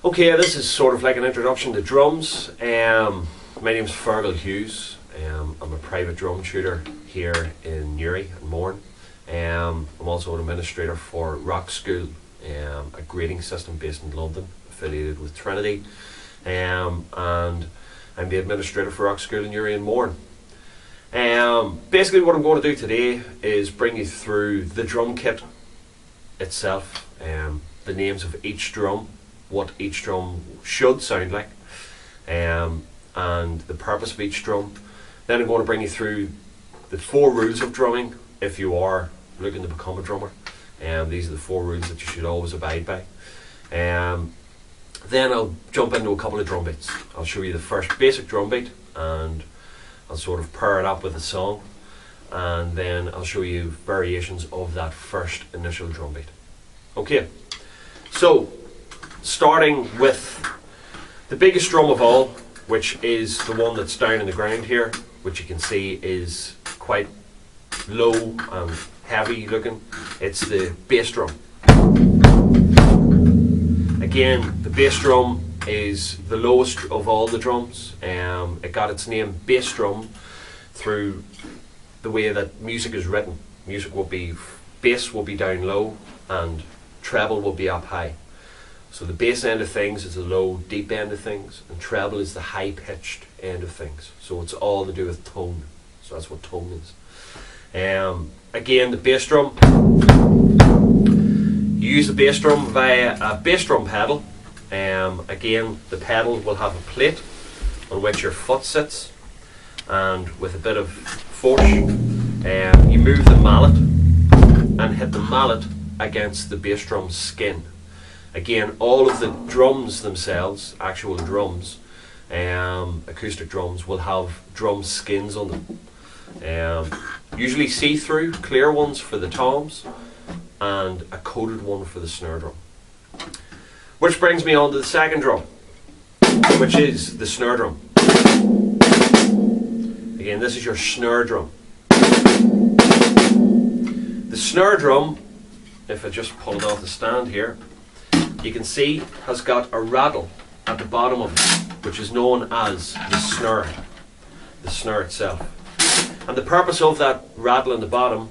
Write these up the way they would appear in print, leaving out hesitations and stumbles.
Okay, this is sort of like an introduction to drums. My name's Fergal Hughes. I'm a private drum tutor here in Newry and Mourne. I'm also an administrator for Rock School, a grading system based in London, affiliated with Trinity. And I'm the administrator for Rock School in Newry and Mourne. Basically what I'm going to do today is bring you through the drum kit itself, the names of each drum, what each drum should sound like, and the purpose of each drum. Then I'm going to bring you through the 4 rules of drumming if you are looking to become a drummer. These are the 4 rules that you should always abide by. Then I'll jump into a couple of drum beats. I'll show you the first basic drum beat and I'll sort of pair it up with a song, and then I'll show you variations of that first initial drum beat. Okay, so starting with the biggest drum of all, which is the one that's down in the ground here, which you can see is quite low and heavy looking. It's the bass drum. Again, the bass drum is the lowest of all the drums. It got its name bass drum through the way that music is written. Bass will be down low and treble will be up high. So the bass end of things is the low, deep end of things, and treble is the high-pitched end of things. So it's all to do with tone. So that's what tone is. Again, the bass drum. You use the bass drum via a bass drum pedal. Again, the pedal will have a plate on which your foot sits, and with a bit of force, you move the mallet and hit the mallet against the bass drum's skin. Again, all of the drums themselves, actual drums, acoustic drums, will have drum skins on them. Usually see-through, clear ones for the toms, and a coated one for the snare drum. Which brings me on to the second drum, which is the snare drum. Again, this is your snare drum. The snare drum, if I just pull it off the stand here, you can see has got a rattle at the bottom of it, which is known as the snare itself. And the purpose of that rattle in the bottom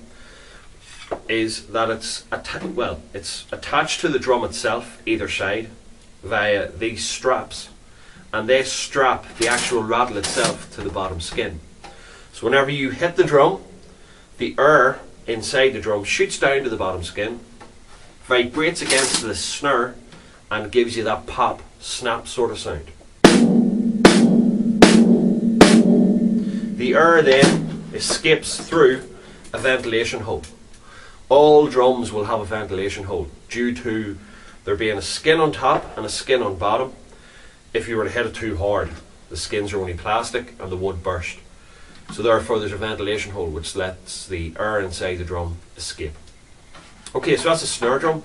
is that it's attached to the drum itself, either side, via these straps, and they strap the actual rattle itself to the bottom skin. So whenever you hit the drum, the air inside the drum shoots down to the bottom skin, vibrates against the snare, and gives you that pop, snap sort of sound. The air then escapes through a ventilation hole. All drums will have a ventilation hole due to there being a skin on top and a skin on bottom. If you were to hit it too hard, the skins are only plastic and the wood burst. So therefore there's a ventilation hole which lets the air inside the drum escape. Okay, so that's a snare drum.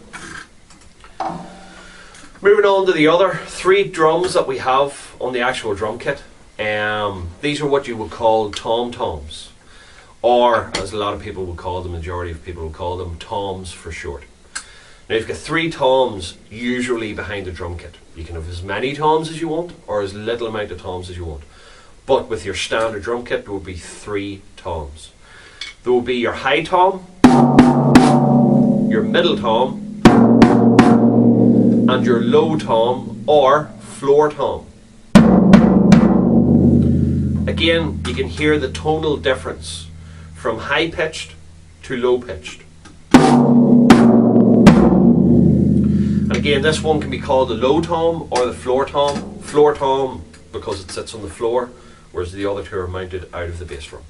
Moving on to the other 3 drums that we have on the actual drum kit. These are what you would call tom-toms, or as a lot of people would call them, majority of people would call them toms for short. Now you've got 3 toms usually behind the drum kit. You can have as many toms as you want or as little amount of toms as you want. But with your standard drum kit there will be 3 toms. There will be your high tom, your middle tom, and your low tom or floor tom. Again, you can hear the tonal difference from high pitched to low pitched. And again, this one can be called the low tom or the floor tom. Floor tom because it sits on the floor, whereas the other 2 are mounted out of the bass drum.